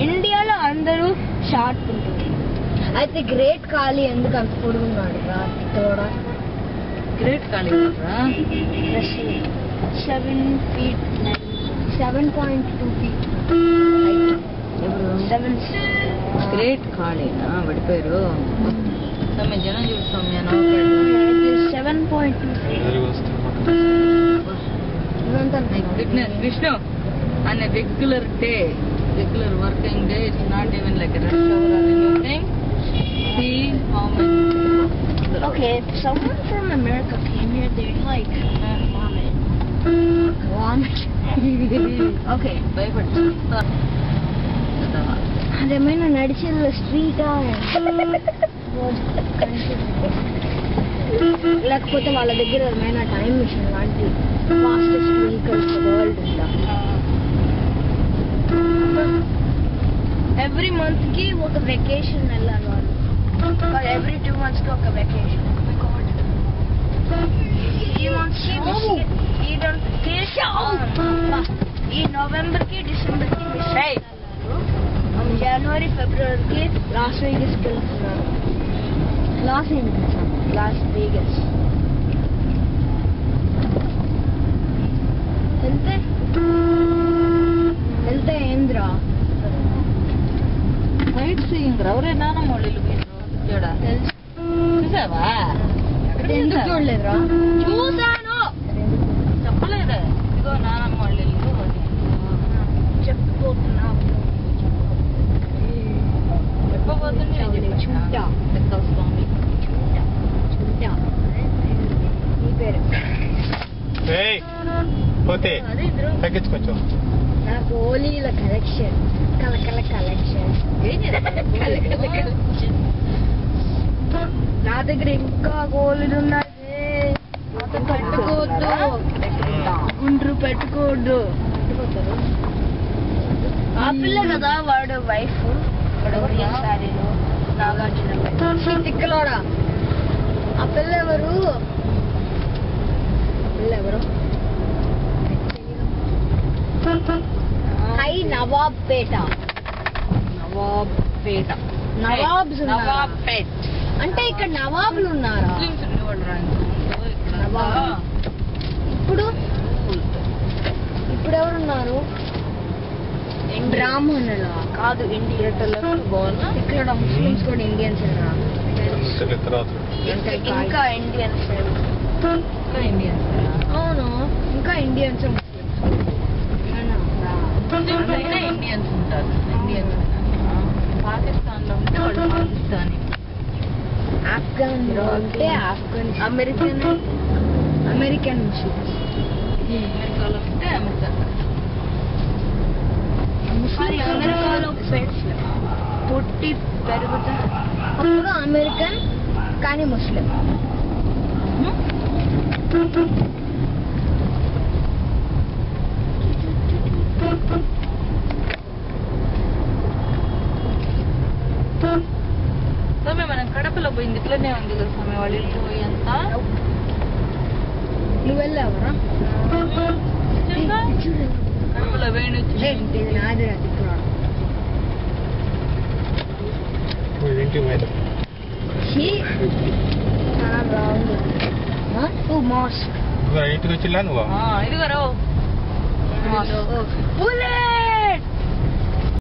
ఇండియాలో అందరూ షార్ట్ ఉంటుంది. అయితే గ్రేట్ ఖాళీ ఎందుకు అంత పొడుగున్నాడు రా కూడా? గ్రేట్ ఖాళీ 7 feet 7.2 feet. గ్రేట్ ఖాళీనా పడిపోయారు. సమ్మె జనం చూడు సౌమ్య 7.2 feet. ఫిట్నెస్ విష్ణు అనే regular working day. It's not even like a rush hour or anything. See how much. Okay, if someone from America came here, they'd like vomit. Okay. భయపడు. అదేమైనా నడిచిన స్ట్రీటా లేకపోతే వాళ్ళ దగ్గర ఏమైనా టైం మిషన్ లాంటి ఫాస్టెస్ట్ వెహికల్స్ వరల్డ్ ఉందా? Every month కి ఒక వెకేషన్ వెళ్ళాలి వాళ్ళు. ఎవ్రీ 2 months కి ఒక వెకేషన్. ఈ నవంబర్ కి డిసెంబర్ కి జనవరి ఫిబ్రవరికి లాస్ వేగస్కి వెళ్తున్నారు. లాస్ వేగస్ వెళ్తే ఏంద్రా సైట్ సీయింగ్ ఎవరే నానమ్మ వాళ్ళు చూసావా? ఎందుకు చూడలేదురా? చూసాను చెప్పలేదా? ఇదిగో నానమ్మ వాళ్ళు చెప్పబోతున్నా పోతే తగ్గించుకోవచ్చు. నాకు ఓలీల కలెక్షన్ కలకల కలెక్షన్. నా దగ్గర ఇంకా గోళీలు ఉన్నాయి. పెట్టుకోవద్దు, గుండ్రు పెట్టుకోవద్దు. ఆ పిల్ల కదా వాడు వైఫ్. సారీలో నాగార్జున తిక్కలోడా. ఆ పిల్ల ఎవరు? హై నవాబ్పేట. నవాబ్పేట్ అంటే ఇక్కడ నవాబులు ఉన్నారా? ఇప్పుడు ఎవరున్నారు? బ్రాహ్మణుల కాదు, ఇండియన్. ఇక్కడ ముస్లిమ్స్ కూడా ఇండియన్స్ ఇంకా ఇండియన్స్. అవును, ఇంకా ఇండియన్స్ ఇండియన్స్ ఉంటారు. ఇండియన్స్ పాకిస్తాన్ లో ఉంటే వాళ్ళు పాకిస్తానీ, ఆఫ్ఘన్ లో ఉంటే ఆఫ్ఘన్, అమెరికన్ ముస్లిమ్స్. అమెరికాలో ఉంటే అమెరికన్ ముస్లిం. అమెరికాలో పుట్టి పెరుగుతారు అప్పుడు అమెరికన్, కానీ ముస్లిం. సమ్మె మనం కడపలో పోయింది ఇట్లనే ఉంది కదా సమ్మె వాళ్ళు ఇల్లు పోయి అంతా. నువ్వు వెళ్ళావరా? కడపలో వేణి వచ్చి నాది చాలా బాగుంది. మాస్క్ ఇంటికి వచ్చిలా నువ్వు? ఇదిగో